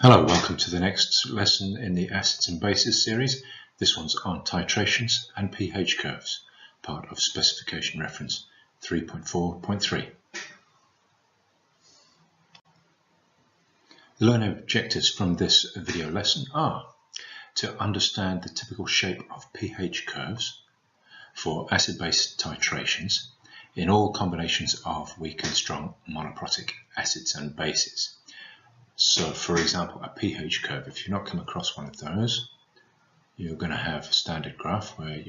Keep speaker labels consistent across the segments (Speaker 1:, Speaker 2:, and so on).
Speaker 1: Hello, welcome to the next lesson in the Acids and Bases series. This one's on titrations and pH curves, part of specification reference 3.4.3. The learning objectives from this video lesson are to understand the typical shape of pH curves for acid-base titrations in all combinations of weak and strong monoprotic acids and bases. So, for example, a pH curve, if you've not come across one of those, you're going to have a standard graph where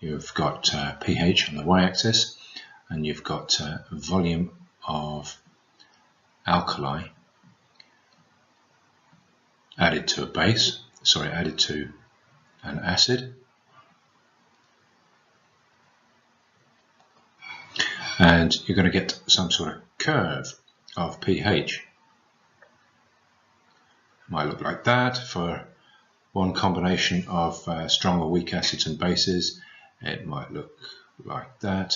Speaker 1: you've got pH on the y-axis and you've got volume of alkali added to an acid, and you're going to get some sort of curve of pH. Might look like that for one combination of strong or weak acids and bases. It might look like that,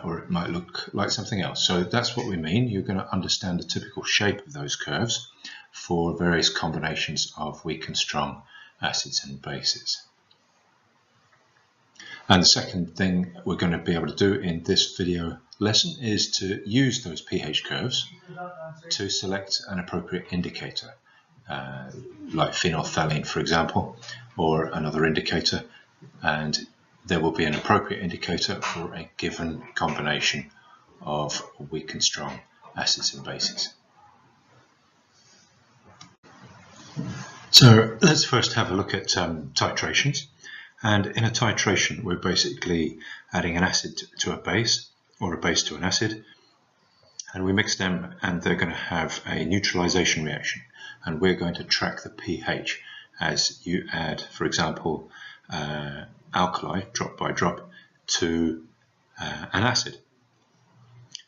Speaker 1: or it might look like something else. So that's what we mean. You're going to understand the typical shape of those curves for various combinations of weak and strong acids and bases. And the second thing we're going to be able to do in this video lesson is to use those pH curves to select an appropriate indicator, like phenolphthalein, for example, or another indicator, and there will be an appropriate indicator for a given combination of weak and strong acids and bases. So let's first have a look at titrations. And in a titration, we're basically adding an acid to a base or a base to an acid, and we mix them and they're going to have a neutralization reaction, and we're going to track the pH as you add, for example, alkali drop by drop to an acid.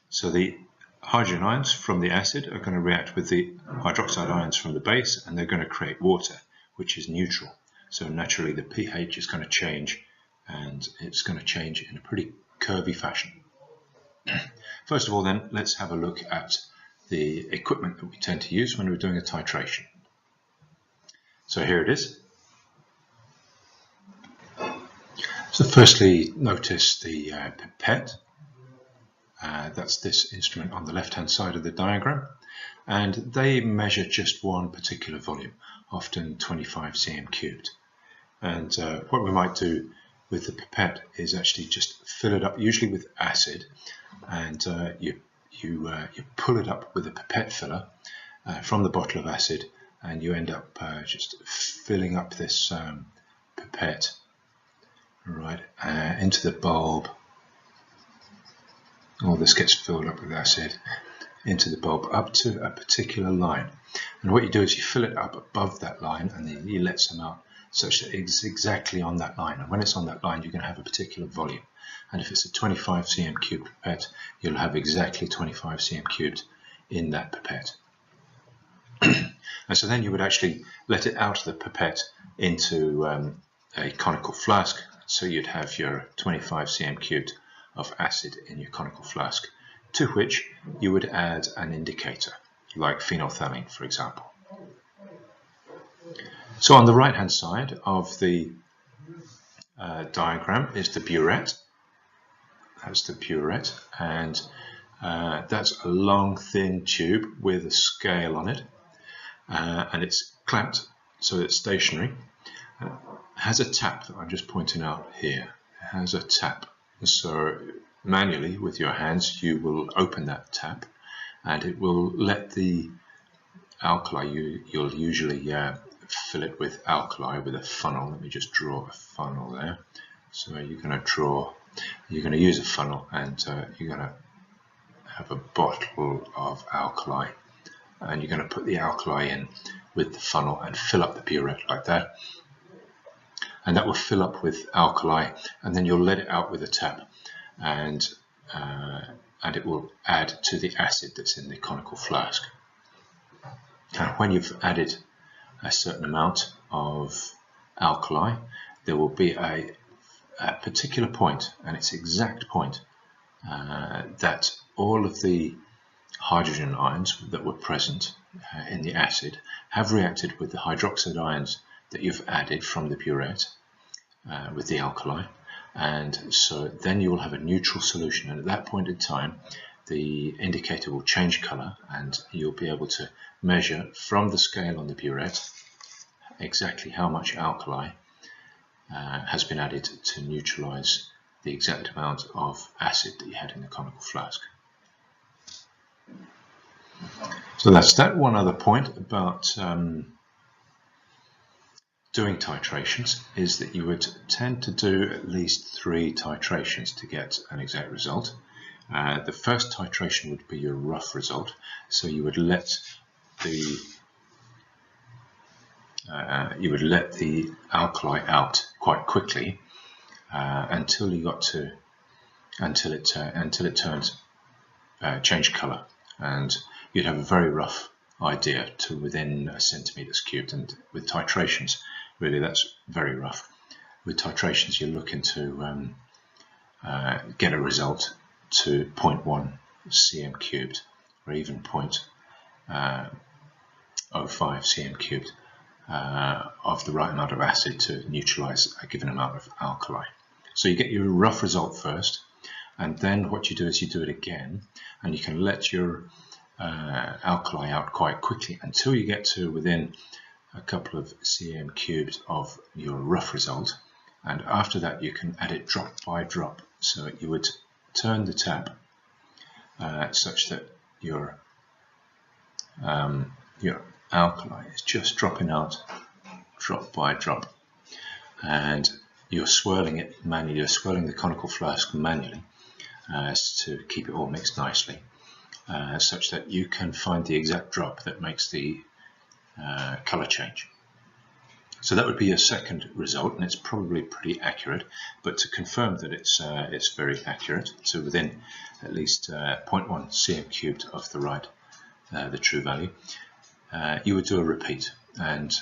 Speaker 1: So the hydrogen ions from the acid are going to react with the hydroxide ions from the base, and they're going to create water, which is neutral. So naturally the pH is going to change, and it's going to change in a pretty curvy fashion. First of all then, let's have a look at the equipment that we tend to use when we're doing a titration. So here it is. So firstly, notice the pipette. That's this instrument on the left-hand side of the diagram, and they measure just one particular volume, often 25 cm cubed. And what we might do with the pipette is actually just fill it up, usually with acid, and you pull it up with a pipette filler from the bottle of acid, and you end up just filling up this pipette right into the bulb. All this gets filled up with acid into the bulb up to a particular line, and what you do is you fill it up above that line, and then you let some out such that it's exactly on that line. And when it's on that line, you're going to have a particular volume, and if it's a 25 cm cubed pipette, you'll have exactly 25 cm cubed in that pipette. And so then you would actually let it out of the pipette into a conical flask, so you'd have your 25 cm cubed of acid in your conical flask, to which you would add an indicator, like phenolphthalein, for example. So on the right hand side of the diagram is the burette. That's the burette, and that's a long thin tube with a scale on it, and it's clamped so it's stationary. It has a tap that I'm just pointing out here. It has a tap, so manually with your hands you will open that tap, and it will let the alkali, you'll usually fill it with alkali with a funnel. Let me just draw a funnel there. So you're going to use a funnel, and you're going to have a bottle of alkali, and you're going to put the alkali in with the funnel and fill up the burette like that, and that will fill up with alkali, and then you'll let it out with a tap, and it will add to the acid that's in the conical flask. And when you've added a certain amount of alkali, there will be a particular point, and its exact point, that all of the hydrogen ions that were present in the acid have reacted with the hydroxide ions that you've added from the burette with the alkali, and so then you will have a neutral solution, and at that point in time the indicator will change color, and you'll be able to measure from the scale on the burette exactly how much alkali has been added to neutralize the exact amount of acid that you had in the conical flask. So that's that. One other point about doing titrations is that you would tend to do at least 3 titrations to get an exact result. The first titration would be your rough result, so you would let the alkali out quite quickly until it turns change color, and you'd have a very rough idea to within centimeters cubed. And with titrations, really that's very rough. With titrations, you're looking to get a result to 0.1 cm cubed, or even 0.05 cm cubed of the right amount of acid to neutralize a given amount of alkali. So you get your rough result first, and then what you do is you do it again, and you can let your alkali out quite quickly until you get to within a couple of cm cubed of your rough result, and after that you can add it drop by drop. So you would turn the tap such that your alkali is just dropping out drop by drop, and you're swirling it manually. You're swirling the conical flask manually to keep it all mixed nicely, such that you can find the exact drop that makes the color change. So that would be your second result, and it's probably pretty accurate. But to confirm that it's very accurate, so within at least 0.1 cm cubed of the right, the true value, you would do a repeat, and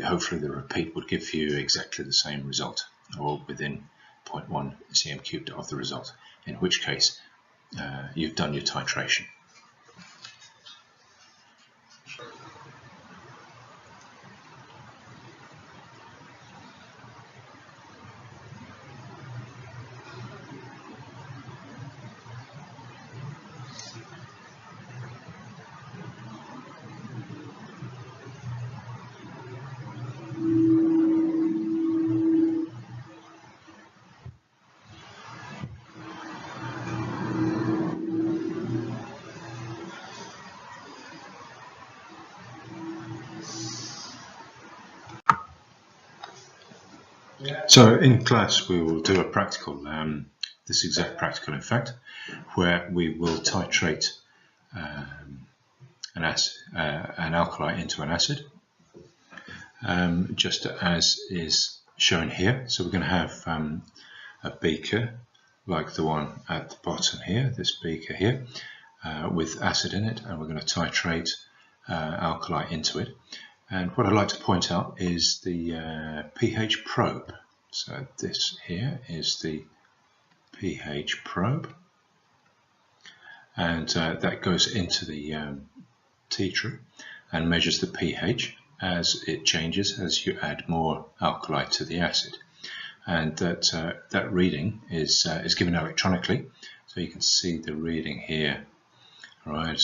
Speaker 1: hopefully the repeat would give you exactly the same result, or within 0.1 cm cubed of the result, in which case you've done your titration. So in class we will do a practical, this exact practical in fact, where we will titrate an alkali into an acid, just as is shown here. So we're going to have a beaker like the one at the bottom here, this beaker here, with acid in it, and we're going to titrate alkali into it. And what I'd like to point out is the pH probe. So this here is the pH probe, and that goes into the Titra and measures the pH as it changes as you add more alkali to the acid. And that reading is given electronically, so you can see the reading here, right?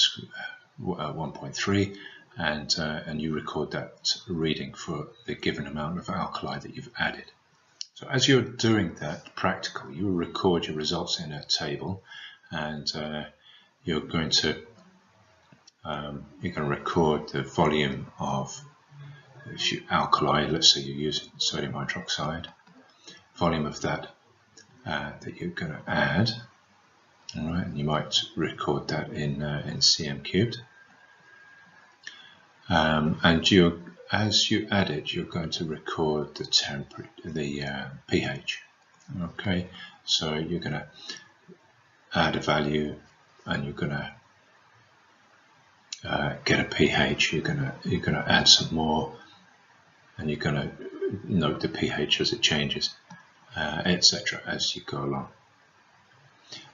Speaker 1: 1.3, and you record that reading for the given amount of alkali that you've added. So as you're doing that practical, you will record your results in a table, and you're going to record the volume of alkali. Let's say you're using sodium hydroxide, volume of that that you're going to add. All right, and you might record that in cm cubed. And as you add it, you're going to record the pH. Okay, so you're going to add a value, and you're going to get a pH. You're going to add some more, and you're going to note the pH as it changes, etc. as you go along.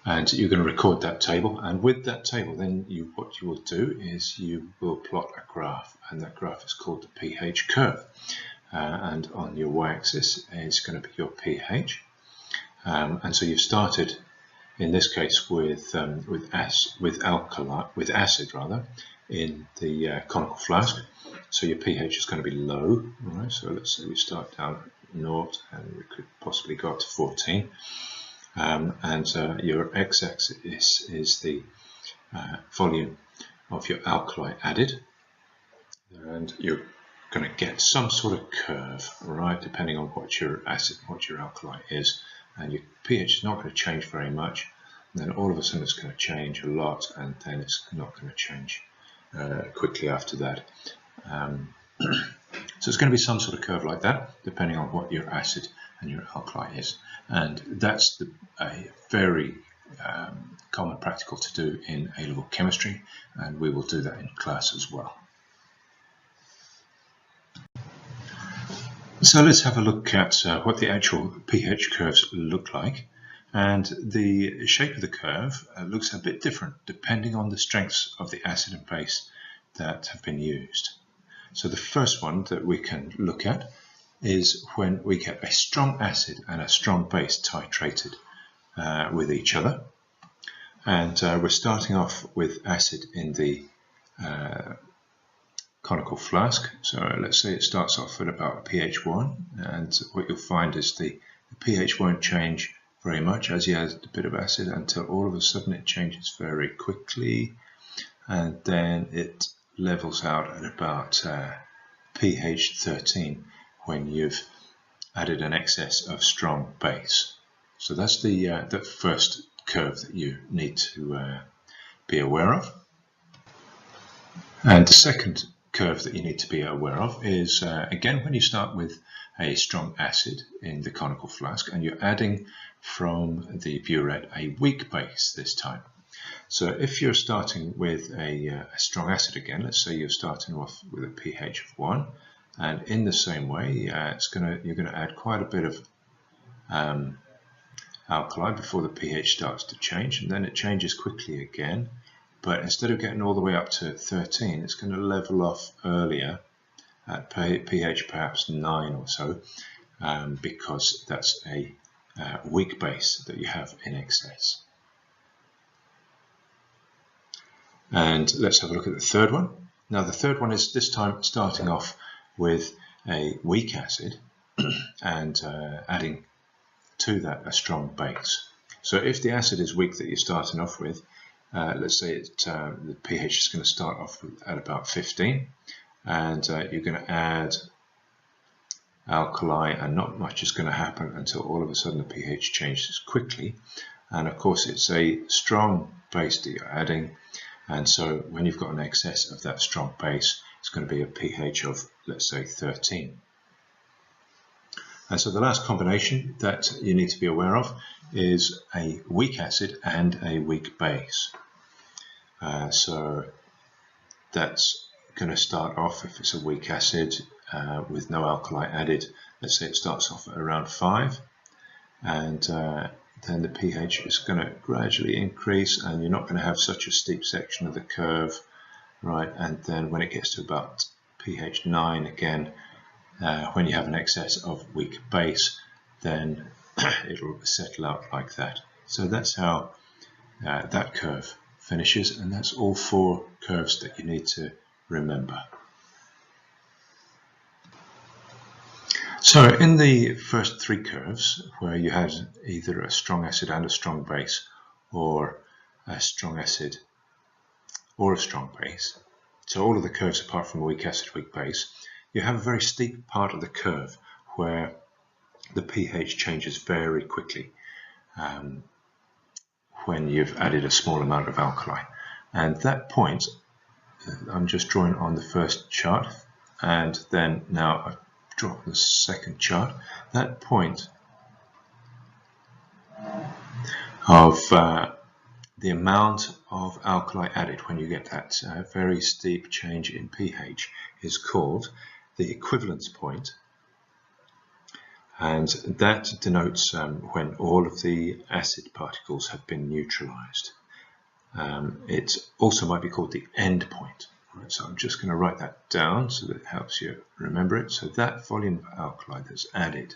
Speaker 1: And you're going to record that table, and with that table then what you will do is you will plot a graph, and that graph is called the pH curve, and on your y-axis is going to be your pH, and so you've started in this case with acid rather in the conical flask, so your pH is going to be low. Right, so let's say we start down at 0 and we could possibly go up to 14. And your x-axis is the volume of your alkali added, and you're going to get some sort of curve, right, depending on what your acid, what your alkali is, and your pH is not going to change very much, and then all of a sudden it's going to change a lot, and then it's not going to change quickly after that. So it's going to be some sort of curve like that, depending on what your acid and your alkali is. And that's a very common practical to do in A-level chemistry, and we will do that in class as well. So let's have a look at what the actual pH curves look like. And the shape of the curve looks a bit different depending on the strengths of the acid and base that have been used. So the first one that we can look at is when we get a strong acid and a strong base titrated with each other. And we're starting off with acid in the conical flask. So let's say it starts off at about pH 1, and what you'll find is the pH won't change very much as you add a bit of acid until all of a sudden it changes very quickly, and then it levels out at about pH 13 when you've added an excess of strong base. So that's the first curve that you need to be aware of. And the second curve that you need to be aware of is again when you start with a strong acid in the conical flask and you're adding from the burette a weak base this time. So if you're starting with a strong acid again, let's say you're starting off with a pH of 1, and in the same way you're going to add quite a bit of alkali before the pH starts to change, and then it changes quickly again, but instead of getting all the way up to 13 it's going to level off earlier at pH perhaps 9 or so, because that's a weak base that you have in excess. And let's have a look at the third one. Now the third one is this time starting off with a weak acid and adding to that a strong base. So if the acid is weak that you're starting off with, let's say the pH is going to start off at about 15, and you're going to add alkali, and not much is going to happen until all of a sudden the pH changes quickly. And of course it's a strong base that you're adding, and so when you've got an excess of that strong base, it's going to be a pH of, let's say, 13. And so the last combination that you need to be aware of is a weak acid and a weak base. So that's going to start off, if it's a weak acid with no alkali added, let's say it starts off at around 5, and then the pH is going to gradually increase, and you're not going to have such a steep section of the curve, right? And then when it gets to about pH 9 again, when you have an excess of weak base, then it'll settle out like that. So that's how that curve finishes, and that's all 4 curves that you need to remember. So in the first 3 curves, where you had either a strong acid and a strong base, or a strong acid or a strong base, so all of the curves apart from weak acid, weak base, you have a very steep part of the curve where the pH changes very quickly when you've added a small amount of alkali. And that point, I'm just drawing on the first chart, and then now I've drawn the second chart. That point of the amount of alkali added when you get that very steep change in pH is called the equivalence point, and that denotes when all of the acid particles have been neutralized. It also might be called the end point. Right, so I'm just going to write that down so that it helps you remember it. So that volume of alkali that's added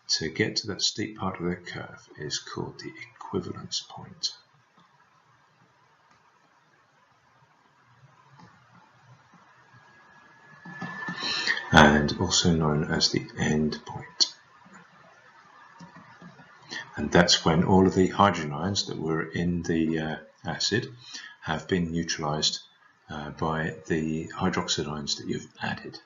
Speaker 1: to get to that steep part of the curve is called the equivalence point. And also known as the end point. And that's when all of the hydrogen ions that were in the acid have been neutralized by the hydroxide ions that you've added.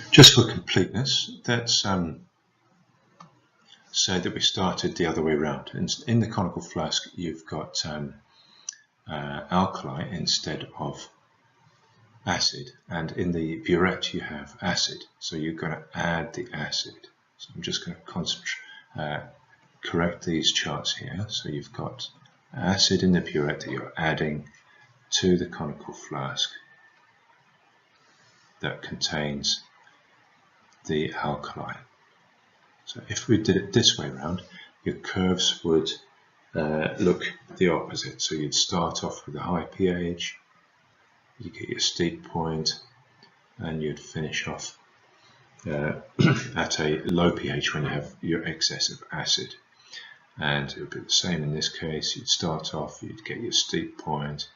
Speaker 1: Just for completeness, let's say that we started the other way around. In the conical flask, you've got alkali instead of acid, and in the burette you have acid, so you're going to add the acid. So I'm just going to correct these charts here. So you've got acid in the burette that you're adding to the conical flask that contains the alkali. So if we did it this way around, your curves would look the opposite. So you'd start off with a high pH, you get your steep point, and you'd finish off at a low pH when you have your excess of acid. And it would be the same in this case. You'd start off, you'd get your steep point,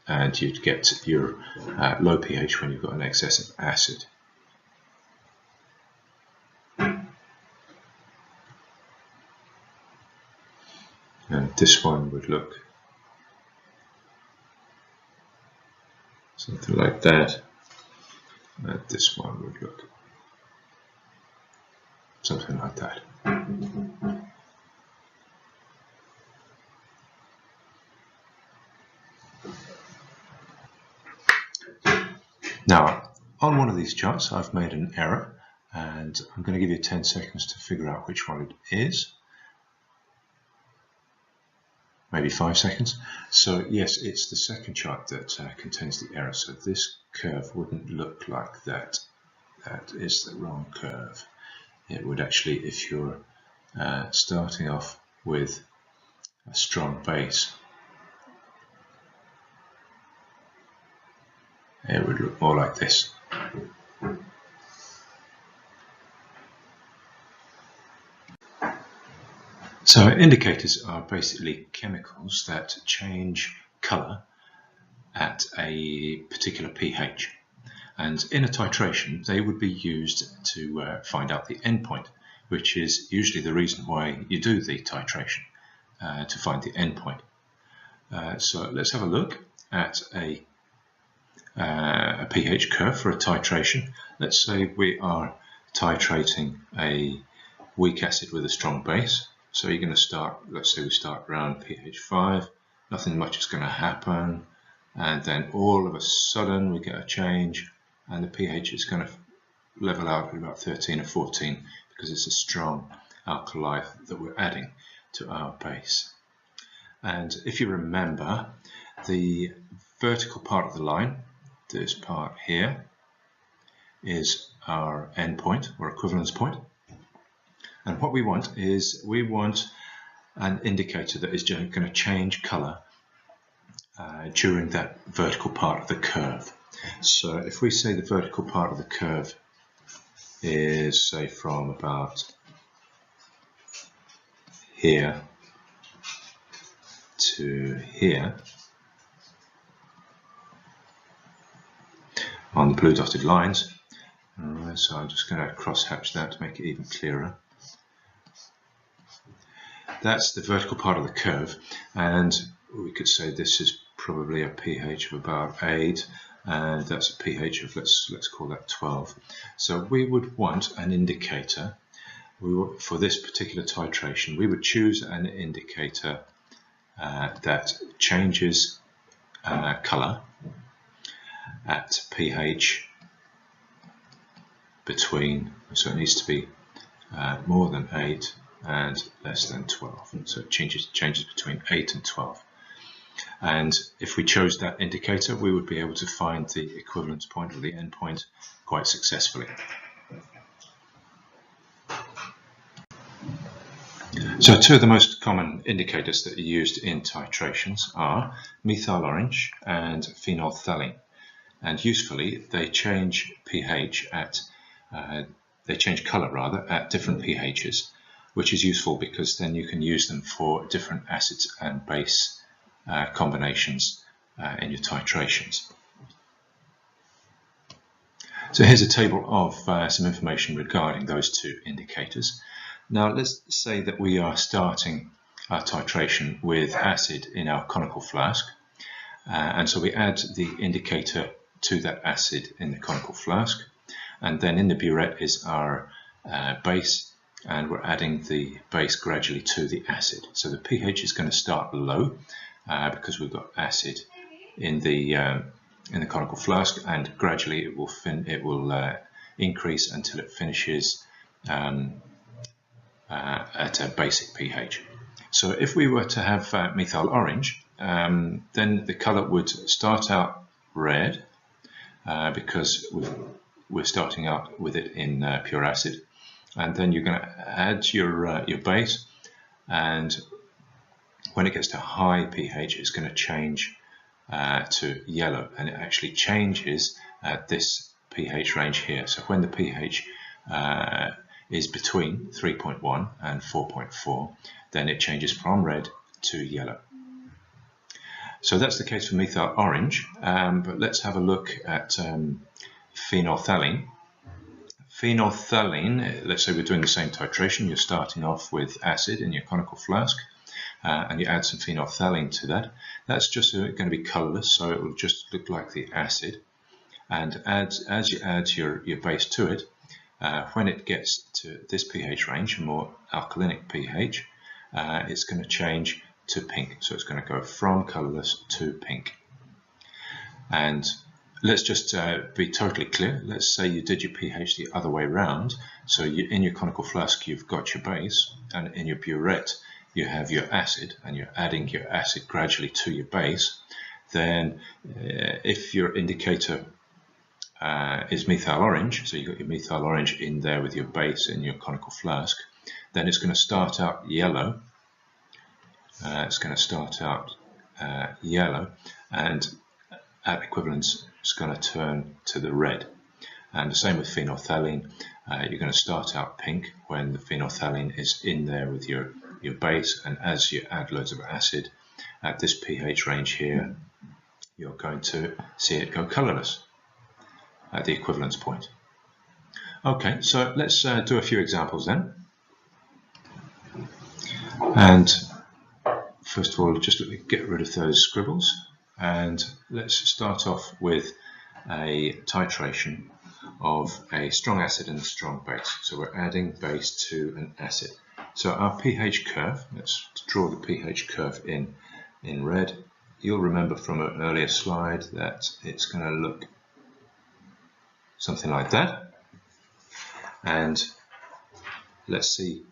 Speaker 1: and you'd get your low pH when you've got an excess of acid. And this one would look something like that. And this one would look something like that. Now, on one of these charts, I've made an error, and I'm going to give you 10 seconds to figure out which one it is. Maybe 5 seconds. So yes, it's the second chart that contains the error. So this curve wouldn't look like that. That is the wrong curve. It would actually, if you're starting off with a strong base, it would look more like this. So indicators are basically chemicals that change colour at a particular pH. And in a titration, they would be used to find out the endpoint, which is usually the reason why you do the titration, to find the endpoint. So let's have a look at a pH curve for a titration. Let's say we are titrating a weak acid with a strong base. So you're going to start, let's say we start around pH 5, nothing much is going to happen, and then all of a sudden we get a change and the pH is going to level out at about 13 or 14 because it's a strong alkali that we're adding to our base. And if you remember, the vertical part of the line, this part here, is our endpoint or equivalence point. And what we want is an indicator that is going to change colour during that vertical part of the curve. So if we say the vertical part of the curve is, say, from about here to here on the blue dotted lines. Alright, so I'm just going to cross-hatch that to make it even clearer. That's the vertical part of the curve, and we could say this is probably a pH of about 8, and that's a pH of, let's call that 12. So we would want an indicator. For this particular titration, we would choose an indicator that changes colour at pH between, so it needs to be more than 8 and less than 12. So it changes between 8 and 12. And if we chose that indicator, we would be able to find the equivalence point or the endpoint quite successfully. So two of the most common indicators that are used in titrations are methyl orange and phenolphthalein. And usefully, they change pH they change color rather at different pHs, which is useful because then you can use them for different acids and base combinations in your titrations. So here's a table of some information regarding those two indicators. Now let's say that we are starting our titration with acid in our conical flask, and so we add the indicator to that acid in the conical flask, and then in the burette is our base, and we're adding the base gradually to the acid. So the pH is going to start low because we've got acid in the conical flask, and gradually it will increase until it finishes at a basic pH. So if we were to have methyl orange, then the color would start out red because we're starting out with it in pure acid, and then you're going to add your base, and when it gets to high pH, it's going to change to yellow, and it actually changes at this pH range here. So when the pH is between 3.1 and 4.4, then it changes from red to yellow. So that's the case for methyl orange, but let's have a look at phenolphthalein. Phenolphthalein, let's say we're doing the same titration. You're starting off with acid in your conical flask, and you add some phenolphthalein to that. That's just going to be colorless, so it will just look like the acid. And as you add your base to it, when it gets to this pH range, more alkalinic pH, it's going to change to pink. So it's going to go from colorless to pink. And let's just be totally clear. Let's say you did your pH the other way around. So in your conical flask, you've got your base, and in your burette, you have your acid, and you're adding your acid gradually to your base. Then if your indicator is methyl orange, so you've got your methyl orange in there with your base in your conical flask, then it's going to start out yellow. It's going to start out yellow, and at equivalence, it's going to turn to the red. And the same with phenolphthalein. You're going to start out pink when the phenolphthalein is in there with your base, and as you add loads of acid at this pH range here, you're going to see it go colorless at the equivalence point. Okay, so let's do a few examples then. And first of all, just get rid of those scribbles, and let's start off with a titration of a strong acid and a strong base. So we're adding base to an acid. So our pH curve, let's draw the pH curve in red. You'll remember from an earlier slide that it's going to look something like that. And let's see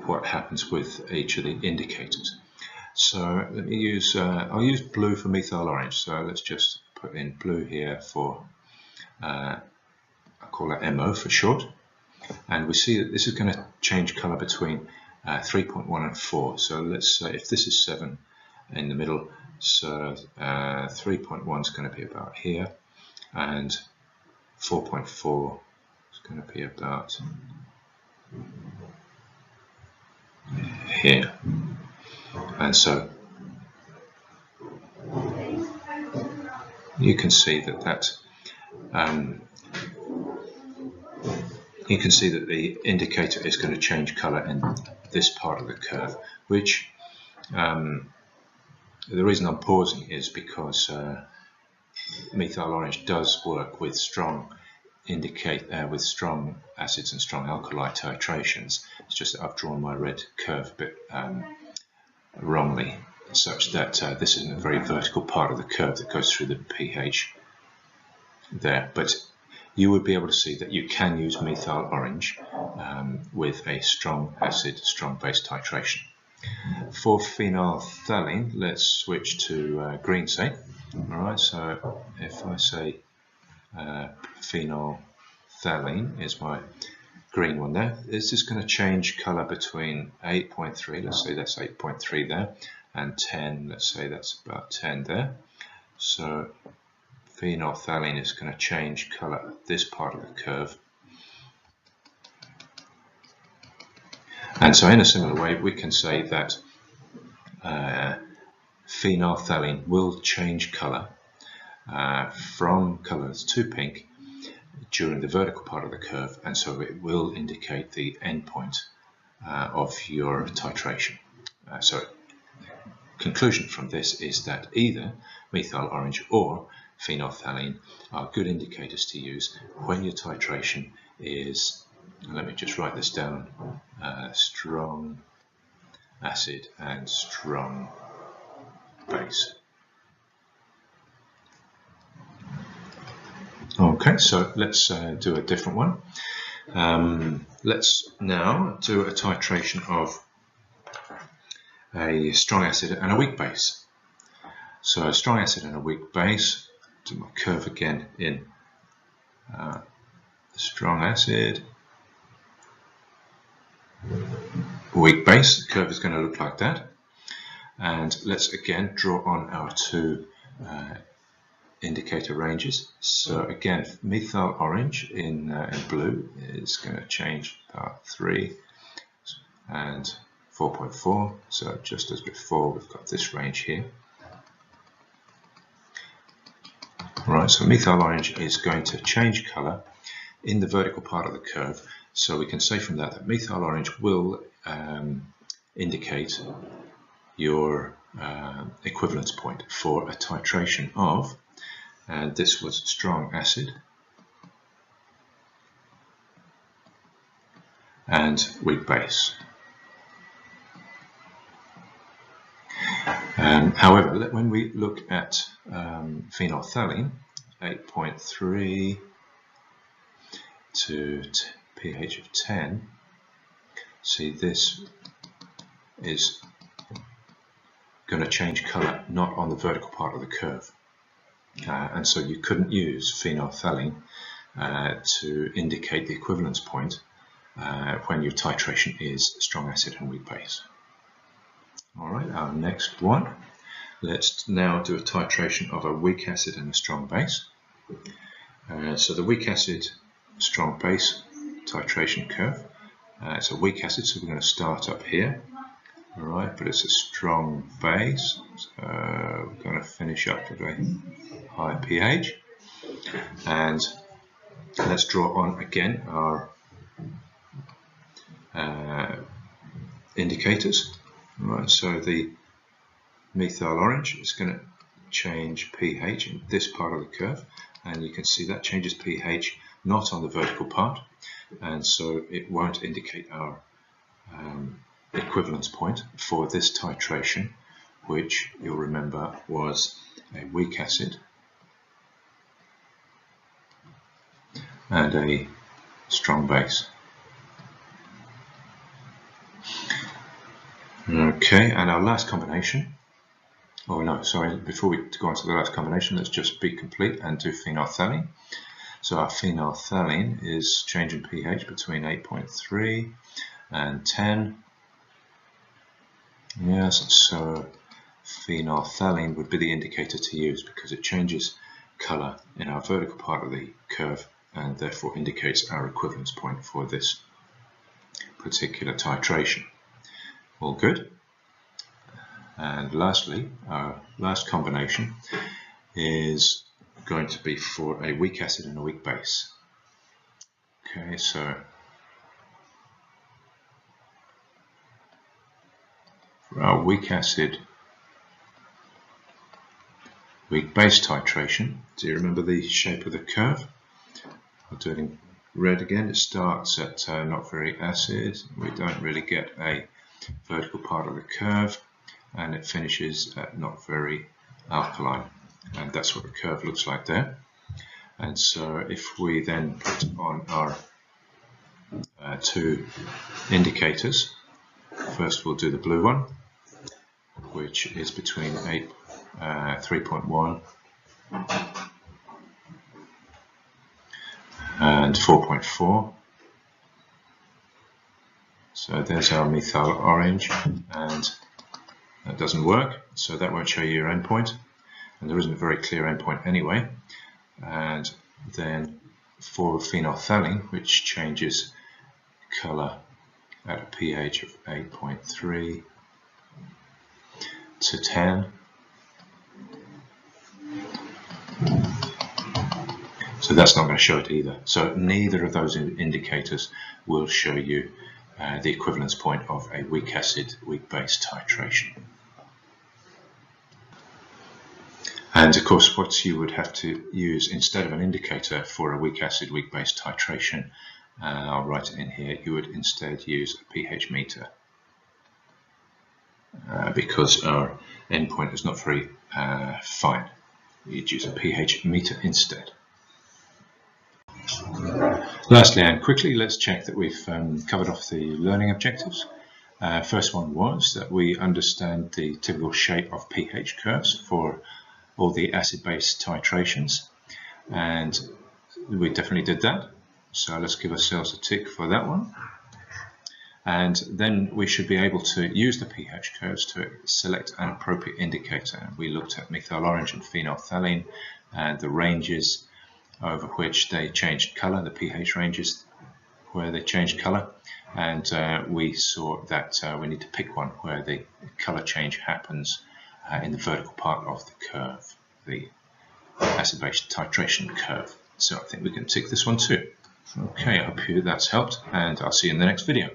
Speaker 1: what happens with each of the indicators. So let me use, I'll use blue for methyl orange. So let's just put in blue here for, I'll call it MO for short. And we see that this is going to change color between 3.1 and 4. So let's say if this is 7 in the middle, so 3.1 is going to be about here, and 4.4 is going to be about here. And so you can see that you can see that the indicator is going to change color in this part of the curve, which the reason I'm pausing is because methyl orange does work with strong acids and strong alkali titrations. It's just that I've drawn my red curve a bit wrongly, such that this isn't a very vertical part of the curve that goes through the pH there. But you would be able to see that you can use methyl orange with a strong acid, strong base titration. For phenolphthalein, let's switch to green, say. Alright, so if I say phenolphthalein is my green one there, this is going to change color between 8.3, let's say that's 8.3 there, and 10, let's say that's about 10 there. So phenolphthalein is going to change color at this part of the curve. And so in a similar way, we can say that phenolphthalein will change color from colors to pink during the vertical part of the curve, and so it will indicate the endpoint of your titration. So conclusion from this is that either methyl orange or phenolphthalein are good indicators to use when your titration is, let me just write this down, strong acid and strong base. Okay, so let's do a different one. Let's now do a titration of a strong acid and a weak base. So a strong acid and a weak base, do my curve again in strong acid, weak base. The curve is going to look like that. And let's again draw on our two indicator ranges. So again, methyl orange in blue is going to change part 3 and 4.4. So just as before, we've got this range here. Right, so methyl orange is going to change color in the vertical part of the curve. So we can say from that that methyl orange will indicate your equivalence point for a titration of, and this was strong acid and weak base. However, when we look at phenolphthalein, 8.3 to pH of 10, see this is going to change color not on the vertical part of the curve. And so you couldn't use phenolphthalein to indicate the equivalence point when your titration is strong acid and weak base. Alright, our next one. Let's now do a titration of a weak acid and a strong base. So the weak acid, strong base titration curve. It's a weak acid, so we're going to start up here. Alright, but it's a strong base, so we're going to finish up at a high pH. And let's draw on again our indicators. Right, so the methyl orange is going to change pH in this part of the curve, and you can see that changes pH not on the vertical part, and so it won't indicate our equivalence point for this titration, which you'll remember was a weak acid and a strong base. Okay, and our last combination, oh no, sorry, before we go on to the last combination, let's just be complete and do phenolphthalein. So our phenolphthalein is changing pH between 8.3 and 10. Yes, so phenolphthalein would be the indicator to use because it changes color in our vertical part of the curve and therefore indicates our equivalence point for this particular titration. All good. And lastly, our last combination is going to be for a weak acid and a weak base. Okay, so for our weak acid, weak base titration, do you remember the shape of the curve? I'll do it in red again. It starts at not very acid. We don't really get a vertical part of the curve, and it finishes at not very alkaline, and that's what the curve looks like there. And so if we then put on our two indicators, First we'll do the blue one, which is between 3.1 and 4.4. So there's our methyl orange, and that doesn't work, so that won't show you your endpoint, and there isn't a very clear endpoint anyway. And then for phenolphthalein, which changes colour at a pH of 8.3 to 10. So that's not going to show it either. So neither of those indicators will show you the equivalence point of a weak acid, weak base titration. And of course, what you would have to use instead of an indicator for a weak acid, weak base titration, I'll write it in here, you would instead use a pH meter, because our endpoint is not very fine. You'd use a pH meter instead. Lastly and quickly, let's check that we've covered off the learning objectives. First one was that we understand the typical shape of pH curves for all the acid-base titrations, and we definitely did that. So let's give ourselves a tick for that one. And then we should be able to use the pH curves to select an appropriate indicator. We looked at methyl orange and phenolphthalein and the ranges over which they changed colour, the pH ranges where they changed colour, and we saw that we need to pick one where the colour change happens in the vertical part of the curve, the acid-base titration curve. So I think we can tick this one too. Okay, I hope that's helped, and I'll see you in the next video.